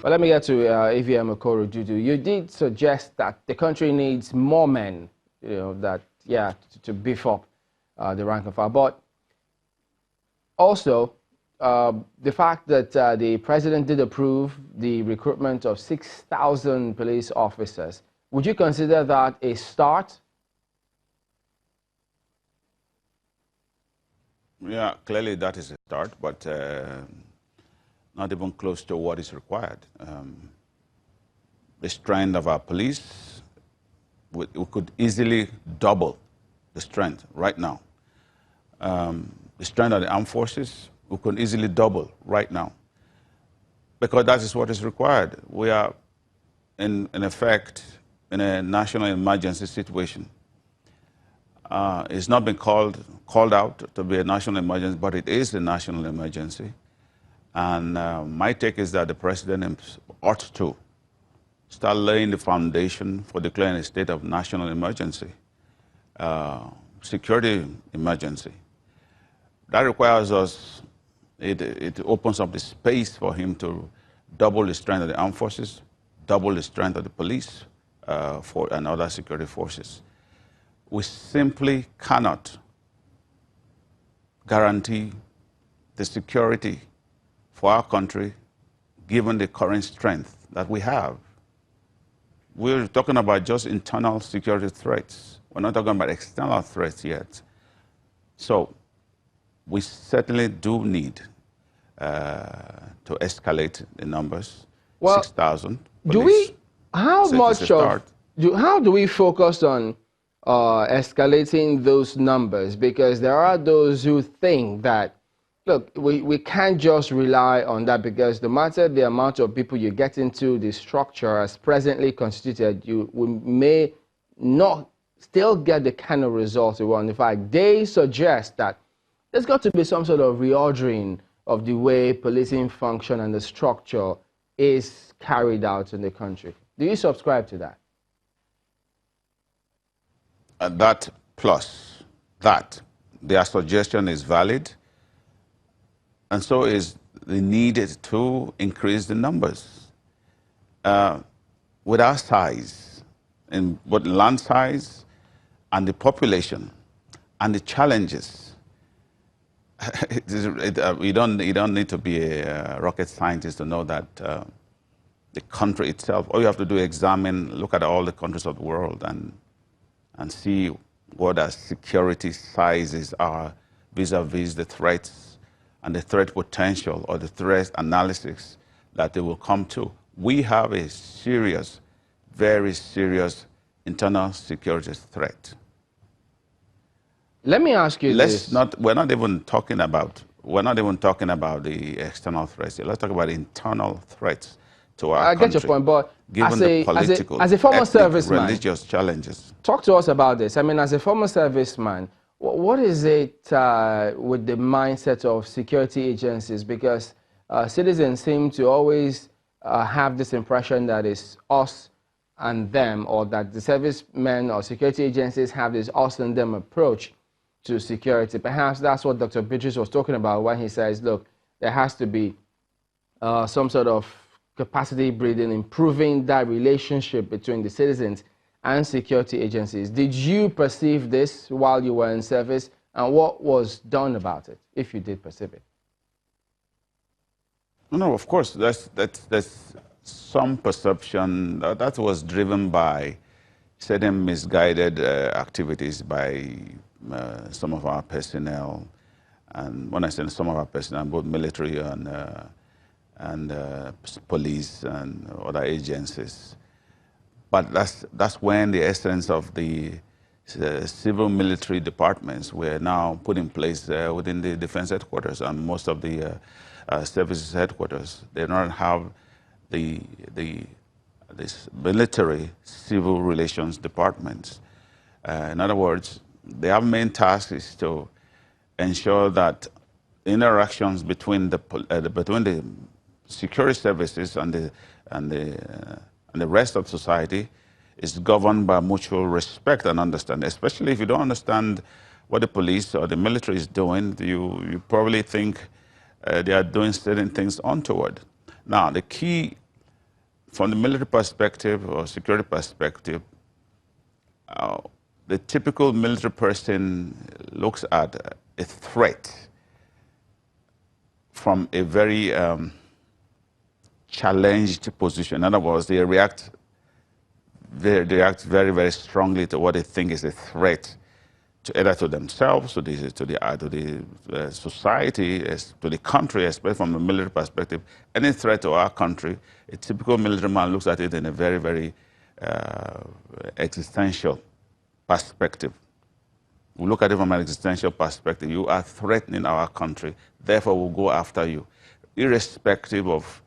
But let me get to AVM Okoro Dudu. You did suggest that the country needs more men, to beef up the rank and file. But also, the fact that the president did approve the recruitment of 6,000 police officers, would you consider that a start? Yeah, clearly that is a start, but not even close to what is required. The strength of our police, we could easily double the strength right now. The strength of the armed forces, we could easily double right now, because that is what is required. We are, in effect, in a national emergency situation. It's not been called out to be a national emergency, but it is a national emergency. And my take is that the president ought to start laying the foundation for declaring a state of national emergency, security emergency. That requires us, it opens up the space for him to double the strength of the armed forces, double the strength of the police and other security forces. We simply cannot guarantee the security for our country given the current strength that we have. We're talking about just internal security threats. We're not talking about external threats yet. So we certainly do need to escalate the numbers. Well, 6,000 police. How do we focus on escalating those numbers? Because there are those who think that, look, we can't just rely on that, because no matter the amount of people you get into the structure as presently constituted, we may not still get the kind of results we want. In fact, they suggest that there's got to be some sort of reordering of the way policing function and the structure is carried out in the country. Do you subscribe to that? That plus that, their suggestion is valid, and so is the need to increase the numbers. With our size, in both land size and the population and the challenges, you don't need to be a rocket scientist to know that the country itself, all you have to do is look at all the countries of the world and see what our security sizes are vis-a-vis the threats and the threat potential or the threat analysis that they will come to. We have a serious, very serious internal security threat. Let me ask you this. We're not even talking about the external threats. Let's talk about internal threats to our country. I get your point, but given the political, as a former serviceman, religious challenges. Talk to us about this. I mean, as a former serviceman, what is it with the mindset of security agencies? Because citizens seem to always have this impression that it's us and them, or that the servicemen or security agencies have this us and them approach to security. Perhaps that's what Dr. Beatrice was talking about when he says, look, there has to be some sort of capacity building, improving that relationship between the citizens and security agencies. Did you perceive this while you were in service, and what was done about it, if you did perceive it? No, of course, that's some perception that was driven by certain misguided activities by some of our personnel. And when I say some of our personnel, both military and police and other agencies. But that's when the essence of the civil military departments were now put in place within the defense headquarters and most of the services headquarters. They don't have this military civil relations departments. In other words, their main task is to ensure that interactions between the security services and the rest of society is governed by mutual respect and understanding. Especially if you don't understand what the police or the military is doing, you probably think they are doing certain things untoward. Now, the key from the military perspective or security perspective, the typical military person looks at a threat from a very challenged position. In other words, they react very, very strongly to what they think is a threat to either to themselves, to the society, to the country, especially from a military perspective. Any threat to our country, a typical military man looks at it in a very, very existential perspective. We look at it from an existential perspective. You are threatening our country, therefore we'll go after you, irrespective of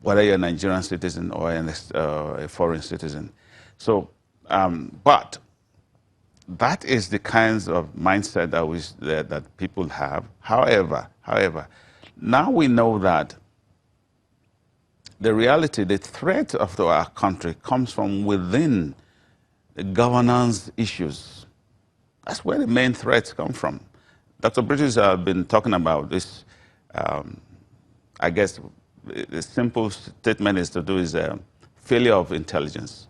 whether you're a Nigerian citizen or a foreign citizen. So, but that is the kinds of mindset that people have. However, now we know that the reality, the threat of our country comes from within the governance issues. That's where the main threats come from. Dr. British has been talking about this. I guess the simple statement is failure of intelligence.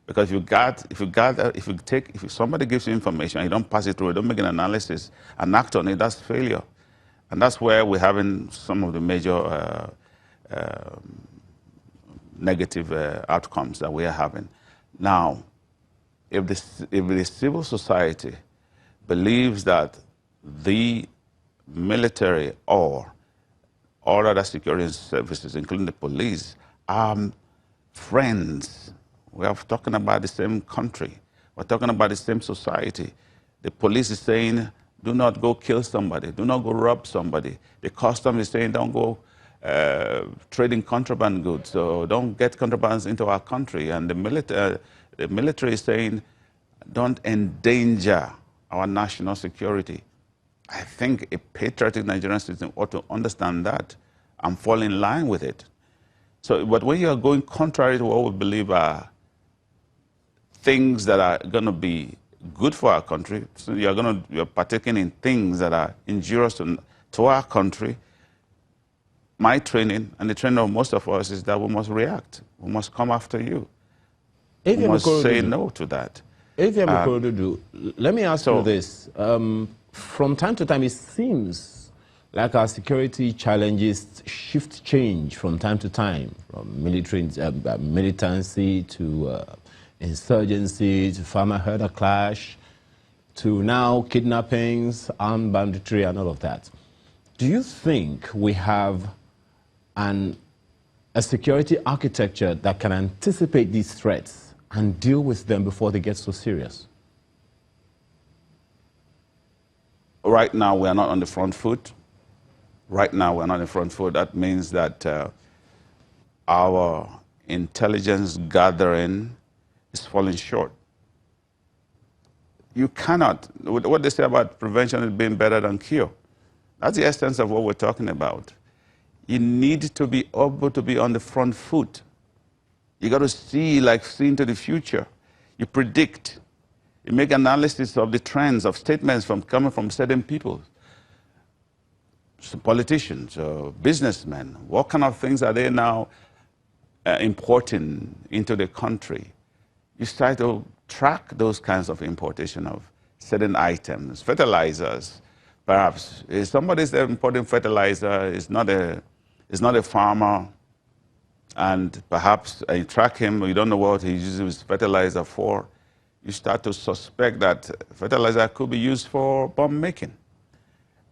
Because if somebody gives you information and you don't pass it through, you don't make an analysis and act on it, that's failure. And that's where we're having some of the major negative outcomes that we are having. Now, if the civil society believes that the military or all other security services, including the police, are friends, we are talking about the same country, we're talking about the same society. The police is saying, do not go kill somebody, do not go rob somebody. The custom is saying, don't go trading contraband goods, so don't get contrabands into our country. And the military is saying, don't endanger our national security. I think a patriotic Nigerian citizen ought to understand that and fall in line with it. So, but when you are going contrary to what we believe are things that are going to be good for our country, so you're partaking in things that are injurious to our country. My training and the training of most of us is that we must react. We must come after you. We must say no to that. Let me ask you this. From time to time, it seems like our security challenges change from time to time, from military militancy to insurgency to farmer-herder clash to now kidnappings, armed banditry, and all of that. Do you think we have a security architecture that can anticipate these threats and deal with them before they get so serious? Right now, we are not on the front foot. Right now, we're not on the front foot. That means that our intelligence gathering is falling short. You cannot, what they say about prevention is being better than cure. That's the essence of what we're talking about. You need to be able to be on the front foot. You got to see into the future. You predict. You make analysis of the trends of statements coming from certain people, so politicians, businessmen. What kind of things are they now importing into the country? You start to track those kinds of importation of certain items, fertilizers. Perhaps if somebody's importing fertilizer, is not a farmer, and perhaps you track him, you don't know what he uses his fertilizer for, you start to suspect that fertilizer could be used for bomb making.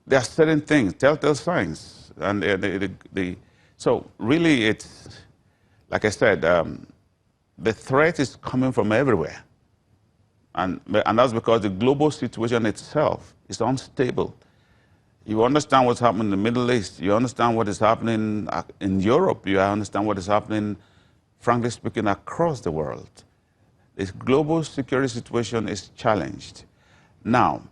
There are certain things, telltale signs. And so really it's, like I said, the threat is coming from everywhere. And that's because the global situation itself is unstable. You understand what's happening in the Middle East. You understand what is happening in Europe. You understand what is happening, frankly speaking, across the world. This global security situation is challenged. Now,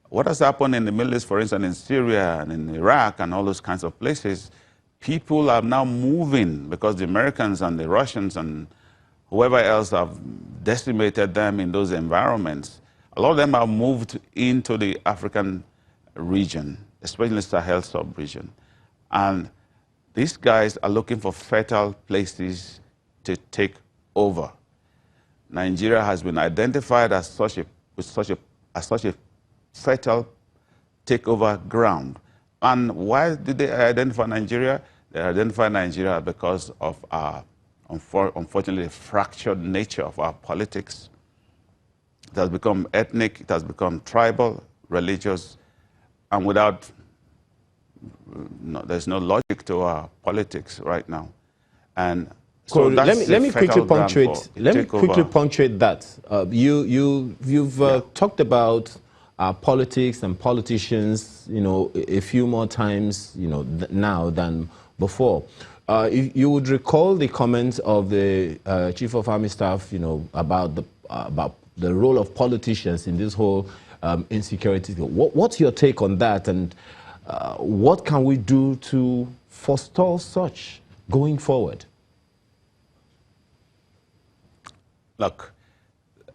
what has happened in the Middle East, for instance, in Syria and in Iraq and all those kinds of places, people are now moving because the Americans and the Russians and whoever else have decimated them in those environments. A lot of them have moved into the African region, especially the Sahel sub-region. And These guys are looking for fertile places to take over. Nigeria has been identified as such a fertile takeover ground. And why did they identify Nigeria? They identify Nigeria because of our, unfortunately, fractured nature of our politics. It has become ethnic, it has become tribal, religious, and without, there's no logic to our politics right now. And so let me quickly punctuate that. You've talked about politics and politicians, a few more times, now than before. You would recall the comments of the Chief of Army Staff, about the role of politicians in this whole insecurity. What's your take on that, and what can we do to forestall such going forward? Look,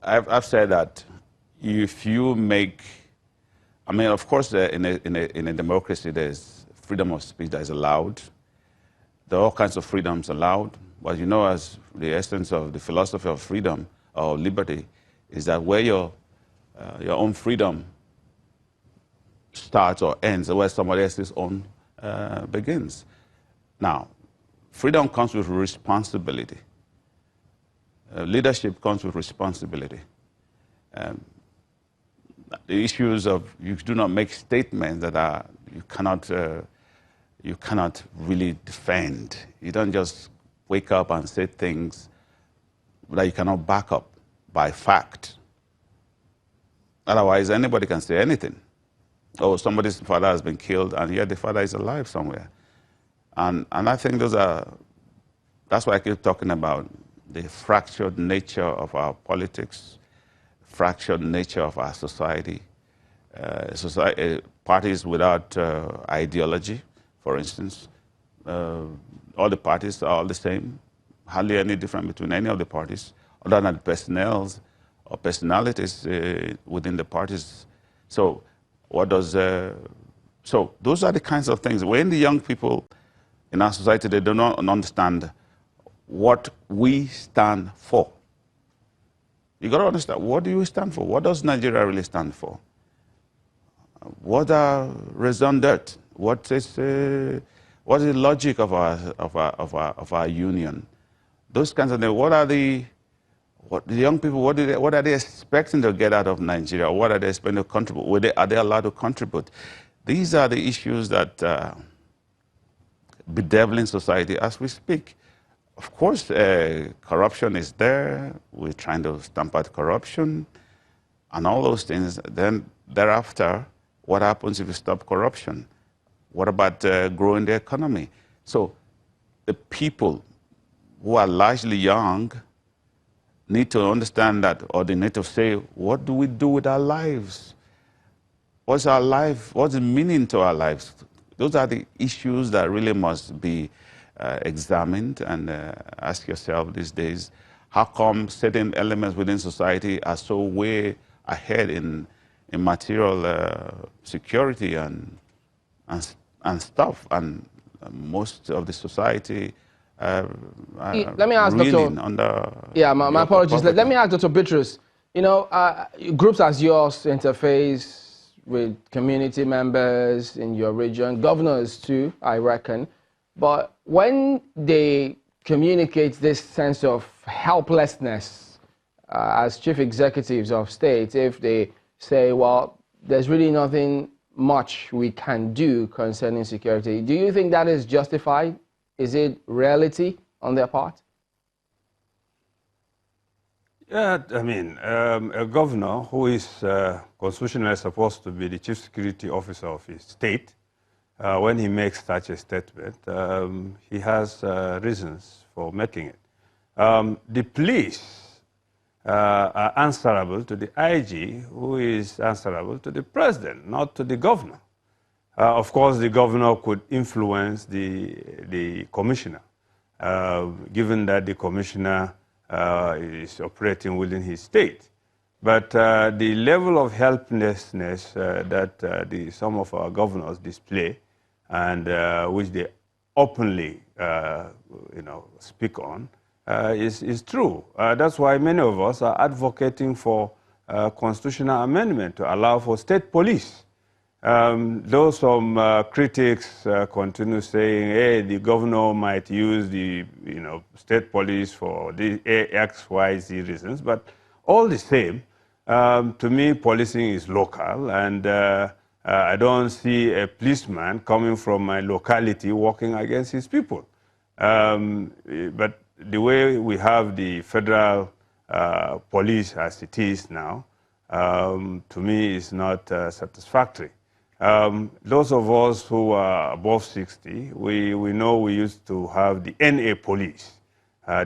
I've said that if you make, I mean, of course, in a democracy, there's freedom of speech that is allowed. There are all kinds of freedoms allowed. But as the essence of the philosophy of freedom or liberty is that where your own freedom starts or ends, where somebody else's own begins. Now, freedom comes with responsibility. Leadership comes with responsibility. The issues of you do not make statements that you cannot really defend. You don't just wake up and say things that you cannot back up by fact. Otherwise, anybody can say anything. Oh, somebody's father has been killed, and yet the father is alive somewhere. And I think that's why I keep talking about the fractured nature of our politics, fractured nature of our society, parties without ideology, for instance. All the parties are all the same, hardly any different between any of the parties, other than personnels or personalities within the parties. So so those are the kinds of things. When the young people in our society, they do not understand what we stand for. You got to understand, what do you stand for? What does Nigeria really stand for? What are raison d'etre? What is the logic of our union? Those kinds of things. What the young people, what are they expecting to get out of Nigeria? What are they expecting to contribute? Are they allowed to contribute? These are the issues that bedeviling society as we speak. Of course, corruption is there. We're trying to stamp out corruption and all those things. Then thereafter, what happens if you stop corruption? What about growing the economy? So the people who are largely young need to understand that, or they need to say, what do we do with our lives? What's our life? What's the meaning to our lives? Those are the issues that really must be examined, and ask yourself these days, how come certain elements within society are so way ahead in material security and stuff, and most of the society let me ask reeling Dr. under my apologies. Let me ask Dr. Bitrus, groups as yours interface with community members in your region, governors too, I reckon. But when they communicate this sense of helplessness as chief executives of states, if they say, well, there's really nothing much we can do concerning security, do you think that is justified? Is it reality on their part? Yeah, I mean, a governor who is constitutionally supposed to be the chief security officer of his state, when he makes such a statement, he has reasons for making it. The police are answerable to the IG, who is answerable to the president, not to the governor. Of course, the governor could influence the commissioner, given that the commissioner is operating within his state. But the level of helplessness that some of our governors display, and which they openly speak on is true. That's why many of us are advocating for constitutional amendment to allow for state police. Though some critics continue saying, hey, the governor might use the state police for the X, Y, Z reasons, but all the same, to me, policing is local, and I don't see a policeman coming from my locality working against his people. But the way we have the federal police as it is now, to me, is not satisfactory. Those of us who are above 60, we know we used to have the NA police.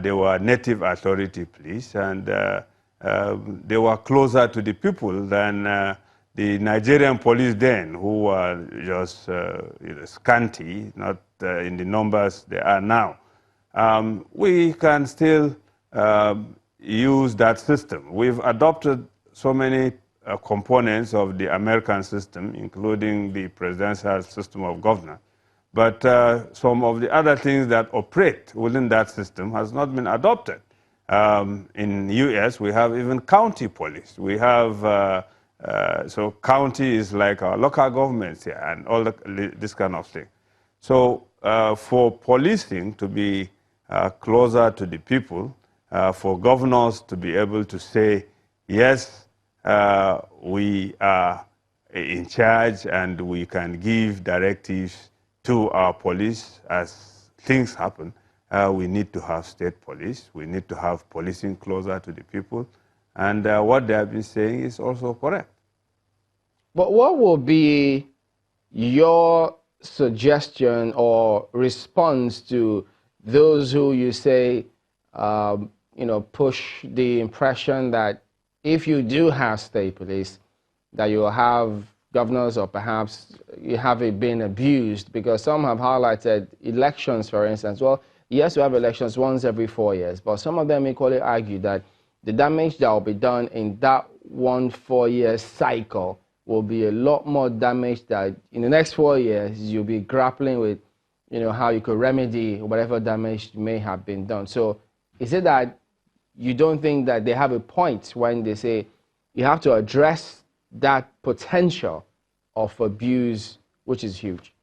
They were native authority police, and they were closer to the people than the Nigerian police then, who were just scanty, not in the numbers they are now. We can still use that system. We've adopted so many components of the American system, including the presidential system of governance. But some of the other things that operate within that system has not been adopted. In the US, we have even county police. We have, so county is like our local governments here and all this kind of thing. So for policing to be closer to the people, for governors to be able to say, yes, we are in charge and we can give directives to our police as things happen, we need to have state police. We need to have policing closer to the people. And what they have been saying is also correct. But what will be your suggestion or response to those who you say, push the impression that if you do have state police, that you will have governors, or perhaps you have it been abused? Because some have highlighted elections, for instance. Well, yes, we have elections once every 4 years, but some of them equally argue that the damage that will be done in that 1 4-year cycle will be a lot more damage that in the next 4 years you'll be grappling with, how you could remedy whatever damage may have been done. So is it that you don't think that they have a point when they say you have to address that potential of abuse, which is huge?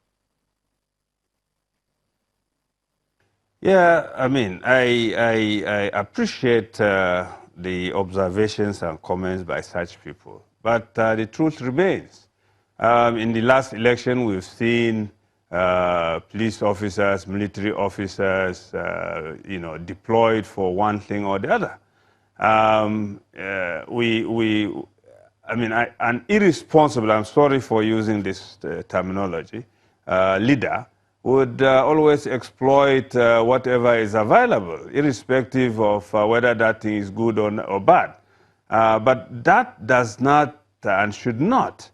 Yeah, I mean, I appreciate the observations and comments by such people, but the truth remains. In the last election, we've seen police officers, military officers, deployed for one thing or the other. An irresponsible, I'm sorry for using this terminology, leader would always exploit whatever is available, irrespective of whether that thing is good or bad. But that does not and should not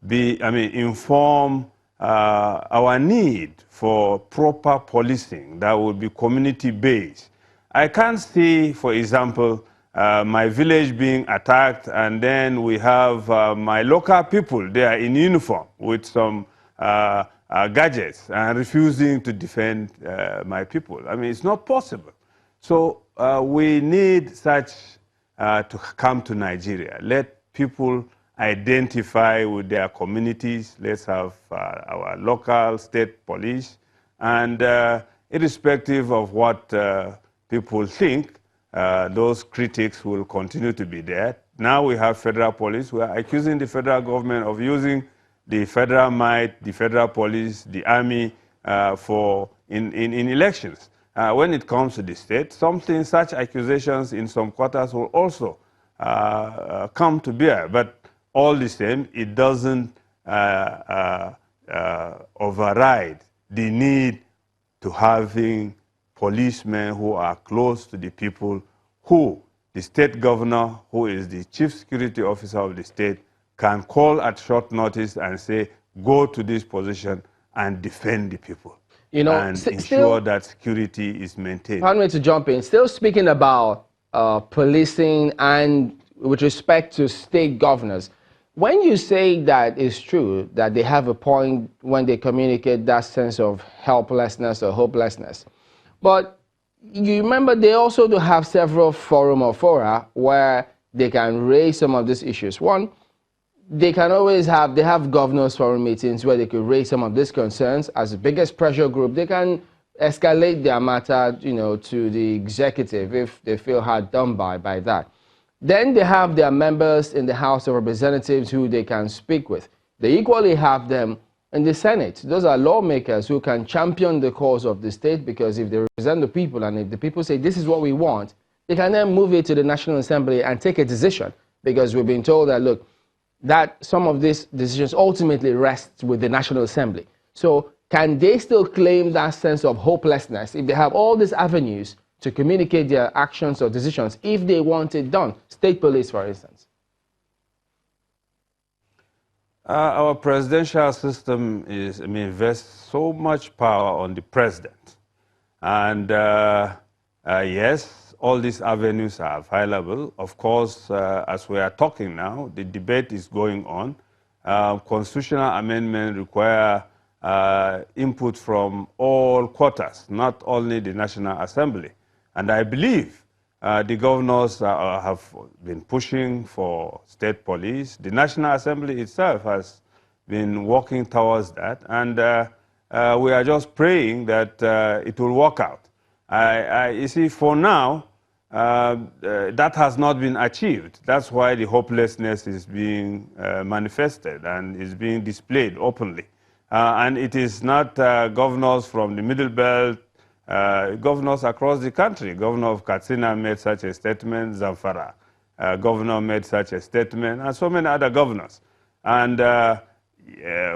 inform our need for proper policing that would be community-based. I can't see, for example, my village being attacked, and then we have my local people there in uniform with some gadgets and refusing to defend my people. I mean, it's not possible. So we need such to come to Nigeria. Let people identify with their communities. Let's have our local state police. And irrespective of what people think, those critics will continue to be there. Now we have federal police. We are accusing the federal government of using the federal might, the federal police, the army in elections. When it comes to the state, such accusations in some quarters will also come to bear. But all the same, it doesn't override the need to having policemen who are close to the people, who the state governor, who is the chief security officer of the state, can call at short notice and say, go to this position and defend the people, and ensure that security is maintained. Pardon me to jump in. Still speaking about policing and with respect to state governors, when you say that it's true, that they have a point when they communicate that sense of helplessness or hopelessness, but you remember they also do have several forum or fora where they can raise some of these issues. One, they can always have, they have governors forum meetings where they could raise some of these concerns. As the biggest pressure group, they can escalate their matter, you know, to the executive if they feel hard done by that. Then they have their members in the House of Representatives who they can speak with. They equally have them in the Senate. Those are lawmakers who can champion the cause of the state, because if they represent the people and if the people say this is what we want, they can then move it to the National Assembly and take a decision, because we've been told that, look, that some of these decisions ultimately rest with the National Assembly. So can they still claim that sense of hopelessness if they have all these avenues to communicate their actions or decisions if they want it done? State police, for instance. Our presidential system is, invests so much power on the president. And yes, all these avenues are available. Of course, as we are talking now, the debate is going on. Constitutional amendment require input from all quarters, not only the National Assembly. And I believe the governors have been pushing for state police. The National Assembly itself has been working towards that. And we are just praying that it will work out. You see, for now, that has not been achieved. That's why the hopelessness is being manifested and is being displayed openly. And it is not governors from the Middle Belt, governors across the country. Governor of Katsina made such a statement, Zamfara governor made such a statement, and so many other governors. And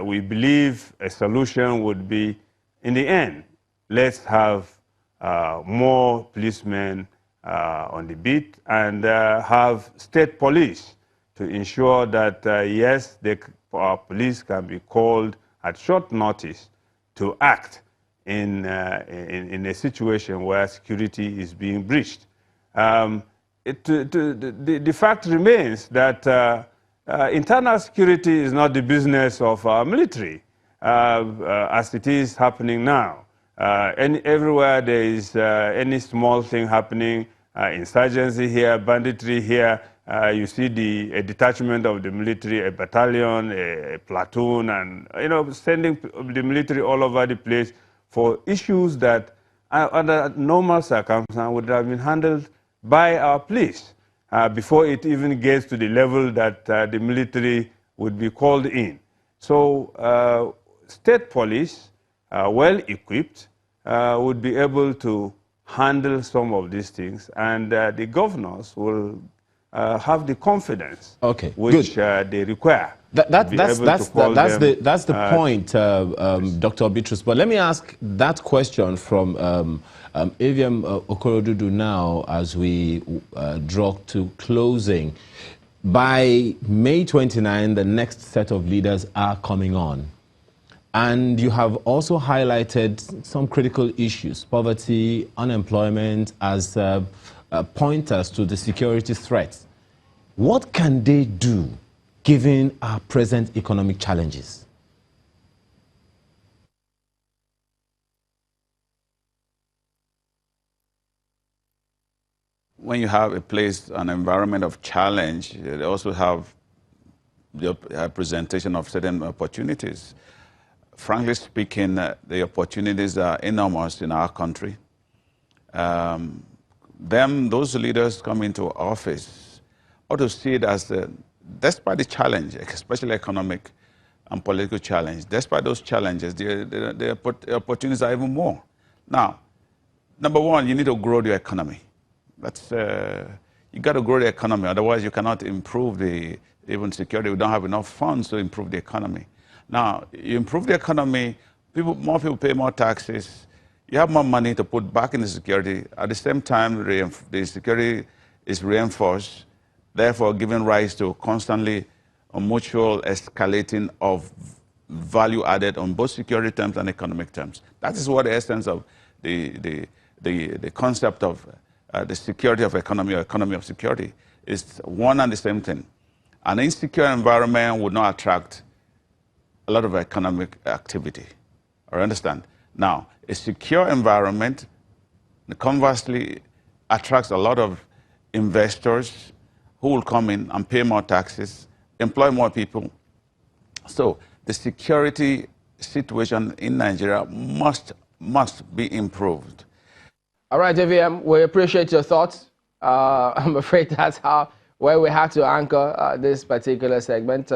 we believe a solution would be, in the end, let's have more policemen on the beat and have state police to ensure that, yes, our police can be called at short notice to act in a situation where security is being breached. The fact remains that internal security is not the business of our military, as it is happening now. Everywhere there is any small thing happening, insurgency here, banditry here, you see a detachment of the military, a battalion, a platoon, and sending the military all over the place for issues that under normal circumstances would have been handled by our police before it even gets to the level that the military would be called in. So state police, well equipped, would be able to handle some of these things, and the governors will have the confidence which they require. That's the point, Dr. Bitrus. But let me ask that question from Aviam Okorodudu now as we draw to closing. By May 29, the next set of leaders are coming on. And you have also highlighted some critical issues, poverty, unemployment, as pointers to the security threats. What can they do given our present economic challenges? When you have a place, an environment of challenge, they also have the presentation of certain opportunities. Frankly speaking, the opportunities are enormous in our country. Those leaders come into office ought to see it as, despite the challenge, especially economic and political challenge, despite those challenges, the opportunities are even more. Now, number one, you need to grow the economy. That's, you got to grow the economy, otherwise you cannot improve even security. We don't have enough funds to improve the economy. Now, you improve the economy, more people pay more taxes, you have more money to put back in the security. At the same time, the security is reinforced, therefore giving rise to constantly a mutual escalating of value added on both security terms and economic terms. That is what the essence of the concept of the security of economy or economy of security is, one and the same thing. An insecure environment would not attract a lot of economic activity. I understand. Now, a secure environment, conversely, attracts a lot of investors who will come in and pay more taxes, employ more people. So the security situation in Nigeria must be improved. All right, AVM, we appreciate your thoughts. I'm afraid that's where we have to anchor this particular segment.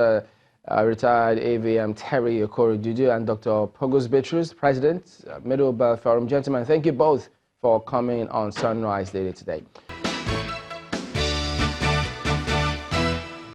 Retired AVM Terry Okoro-Dudu and Dr. Pogos Bitrus, President, Middle Belt Forum. Gentlemen, thank you both for coming on Sunrise Daily today.